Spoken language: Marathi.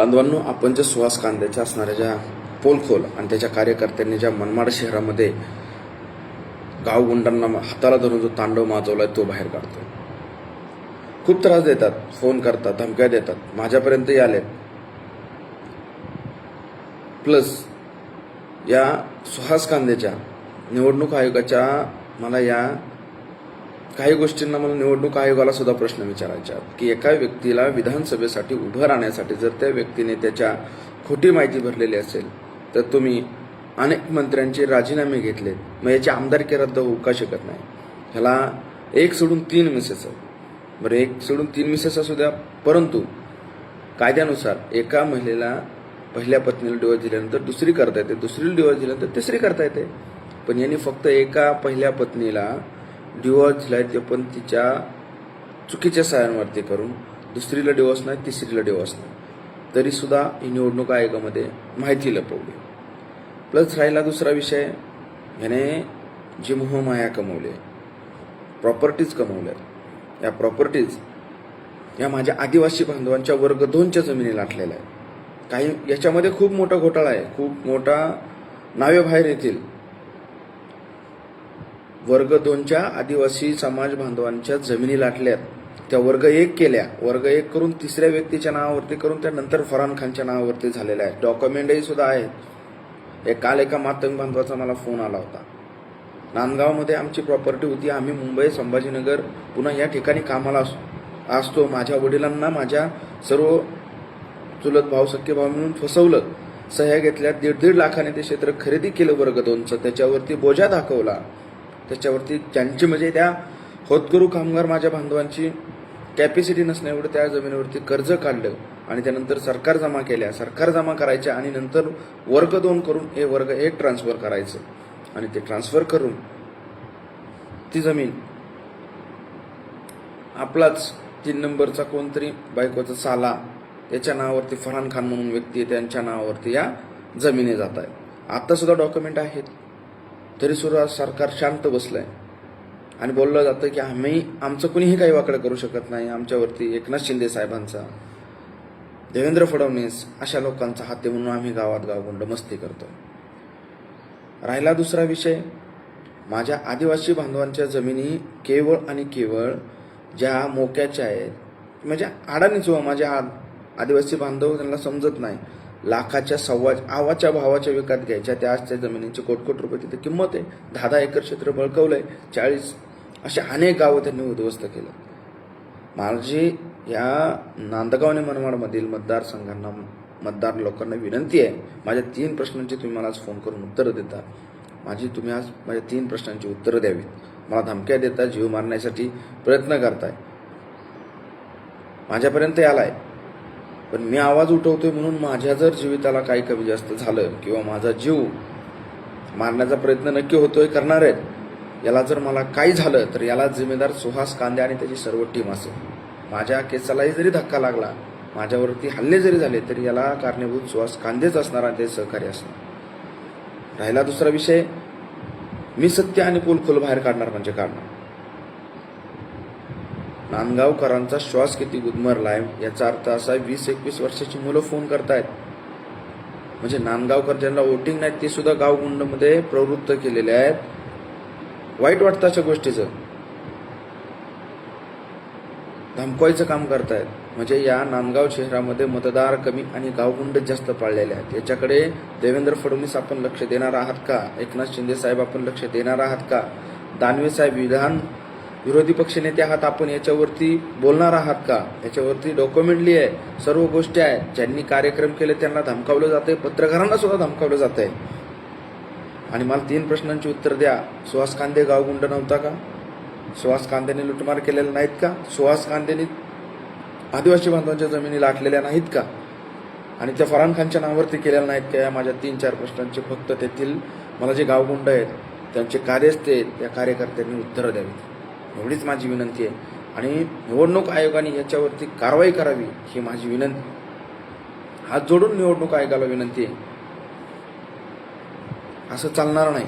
बांधवांनो, आपण ज्या सुहास कांद्याच्या असणाऱ्या ज्या पोलखोल आणि त्याच्या कार्यकर्त्यांनी ज्या मनमाड शहरामध्ये गावगुंडांना हाताला धरून जो तांडव माजवलाय तो बाहेर काढतो. खूप त्रास देतात, फोन करतात, धमक्या देतात, माझ्यापर्यंतही आलेत. प्लस या सुहास कांद्याच्या निवडणूक आयोगाच्या मला या काही गोष्टींना मला निवडणूक आयोगाला सुद्धा प्रश्न विचारायचे आहेत की एका व्यक्तीला विधानसभेसाठी उभं राहण्यासाठी जर त्या व्यक्तीने त्याच्या खोटी माहिती भरलेली असेल तर तुम्ही अनेक मंत्र्यांचे राजीनामे घेतले, मग याची आमदारकी रद्द होऊ का शकत नाही? ह्याला 1 सोडून 3 मिसेस. बरं, 1 सोडून 3 मिसेस असू द्या, परंतु कायद्यानुसार एका महिलेला पहिल्या पत्नीला डिवोर्स दिल्यानंतर दुसरी करता येते, दुसरीला डिवोर्स दिल्यानंतर तिसरी करता येते. पण यांनी फक्त एका पहिल्या पत्नीला डिवोर्स दिलाय, ते पण तिच्या चुकीच्या सह्यांवरती करून. दुसरीला डिवोर्स नाही, तिसरीला डिवोर्स नाही, तरी सुद्धा ही निवडणूक आयोगामध्ये माहिती लपवली. प्लस राहिला दुसरा विषय, ह्याने जी मोहमाया कमवली, प्रॉपर्टीज कमवल्यात, या प्रॉपर्टीज या माझ्या आदिवासी बांधवांच्या वर्ग 2च्या जमिनी लाटलेल्या आहेत. काही याच्यामध्ये खूप मोठा घोटाळा आहे, खूप मोठा नावे बाहेर येतील. वर्ग 2च्या आदिवासी समाज बांधवांच्या जमिनी लाटल्यात, त्या वर्ग 1 केल्या, वर्ग 1 करून तिसऱ्या व्यक्तीच्या नावावरती करून त्यानंतर फरहान खानच्या नावावरती झालेल्या आहेत. डॉक्युमेंटही सुद्धा आहेत. काल एका मातंग बांधवाचा मला फोन आला होता. नांदगावमध्ये आमची प्रॉपर्टी होती, आम्ही मुंबई, संभाजीनगर, पुन्हा या ठिकाणी कामाला असतो. माझ्या वडिलांना माझ्या सर्व चुलत भाऊ, सख्खे भाऊ म्हणून फसवलं, सह्या घेतल्या, 1.5 लाखाने ते क्षेत्र खरेदी केलं वर्ग 2चं. त्याच्यावरती बोजा दाखवला, त्याच्यावरती ज्यांची म्हणजे त्या होतकरू कामगार माझ्या बांधवांची कॅपॅसिटी नसण्या एवढं त्या जमिनीवरती कर्ज काढलं आणि त्यानंतर सरकार जमा केल्या, सरकार जमा करायच्या आणि नंतर वर्ग 2 करून हे वर्ग 1 ट्रान्सफर करायचं आणि ते ट्रान्सफर करून ती जमीन आपलाच 3 नंबरचा कोणतरी बायकोचा साला त्याच्या नावावरती, फरहान खान म्हणून व्यक्ती आहे त्यांच्या नावावरती या जमिनी जात आहेत. आता सुद्धा डॉक्युमेंट आहेत, तरी सुद्धा सरकार शांत बसलंय आणि बोललं जातं की आमचं कुणीही काही वाकडं करू शकत नाही. आमच्यावरती एकनाथ शिंदे साहेबांचा, देवेंद्र फडणवीस अशा लोकांचा हात आहे म्हणून आम्ही गावात गावगुंड मस्ती करतो. राहिला दुसरा विषय, माझ्या आदिवासी बांधवांच्या जमिनी केवळ आणि केवळ ज्या मोक्याच्या आहेत, म्हणजे अडाणीच हो, माझ्या आदिवासी बांधव त्यांना समजत नाही, लाखाच्या आवाच्या भावाच्या विकत घ्यायच्या त्या असत्या जमिनीची कोट रुपये तिथे किंमत आहे. 10 एकर क्षेत्र बळकवलंय, 40 अशा अनेक गावं त्यांनी उद्ध्वस्त केलं. माझी या नांदगाव आणि मनमाडमधील मतदारसंघांना, मतदार लोकांना विनंती आहे, माझ्या 3 प्रश्नांची तुम्ही मला आज फोन करून उत्तरं देता. तुम्ही आज माझ्या 3 प्रश्नांची उत्तरं द्यावीत. मला धमक्या देता, जीव मारण्यासाठी प्रयत्न करताय, माझ्यापर्यंत आलाय, पण मी आवाज उठवतोय म्हणून माझ्या जर जीविताला काही कमी जास्त झालं किंवा माझा जीव मारण्याचा प्रयत्न नक्की होतोय, करणार आहेत, याला जर मला काही झालं तर याला जिम्मेदार सुहास कांदे आणि त्याची सर्व टीम असेल. माझ्या केसालाही जरी धक्का लागला, माझ्यावरती हल्ले जरी झाले तरी याला कारणीभूत सुहास कांदेच असणार आणि ते सहकारी असणार. राहिला दुसरा विषय, मी सत्य आणि पोलखोल बाहेर काढणार म्हणजे काढणार. नांदगावकरांचा श्वास किती गुदमरलाय याचा अर्थ असा, 20-21 वर्षाची मुलं फोन करतायत, म्हणजे नांदगावकर ज्यांना वोटिंग नाहीत ते सुद्धा गावगुंडमध्ये प्रवृत्त केलेले आहेत. वाईट वाटतं अशा गोष्टीचं, धमकवायचं काम करतायत. म्हणजे या नांदगाव शहरामध्ये मतदार कमी आणि गावगुंड जास्त पाळलेले आहेत. याच्याकडे देवेंद्र फडणवीस आपण लक्ष देणार आहात का? एकनाथ शिंदे साहेब आपण लक्ष देणार आहात का? दानवे साहेब विरोधी पक्षनेते आहात, आपण याच्यावरती बोलणार आहात का? याच्यावरती डॉक्युमेंटली आहे, सर्व गोष्टी आहेत. ज्यांनी कार्यक्रम केले त्यांना धमकावलं जातंय, पत्रकारांना सुद्धा धमकावलं जातंय. आणि मला 3 प्रश्नांची उत्तर द्या. सुहास कांदे गावगुंड नव्हता का? सुहास कांदेने लुटमार केलेल्या नाहीत का? सुहास कांदेने आदिवासी बांधवांच्या जमिनी लाटलेल्या नाहीत का? आणि त्या फरहान खानच्या नावावरती केलेल्या नाहीत का? या माझ्या 3-4 प्रश्नांचे फक्त तेथील मला जे गावगुंड आहेत त्यांचे कार्यस्थ आहेत त्या कार्यकर्त्यांनी उत्तरं द्यावीत, एवढीच माझी विनंती आहे. आणि निवडणूक आयोगाने याच्यावरती कारवाई करावी ही माझी विनंती. हात जोडून निवडणूक आयोगाला विनंती आहे, असं चालणार नाही.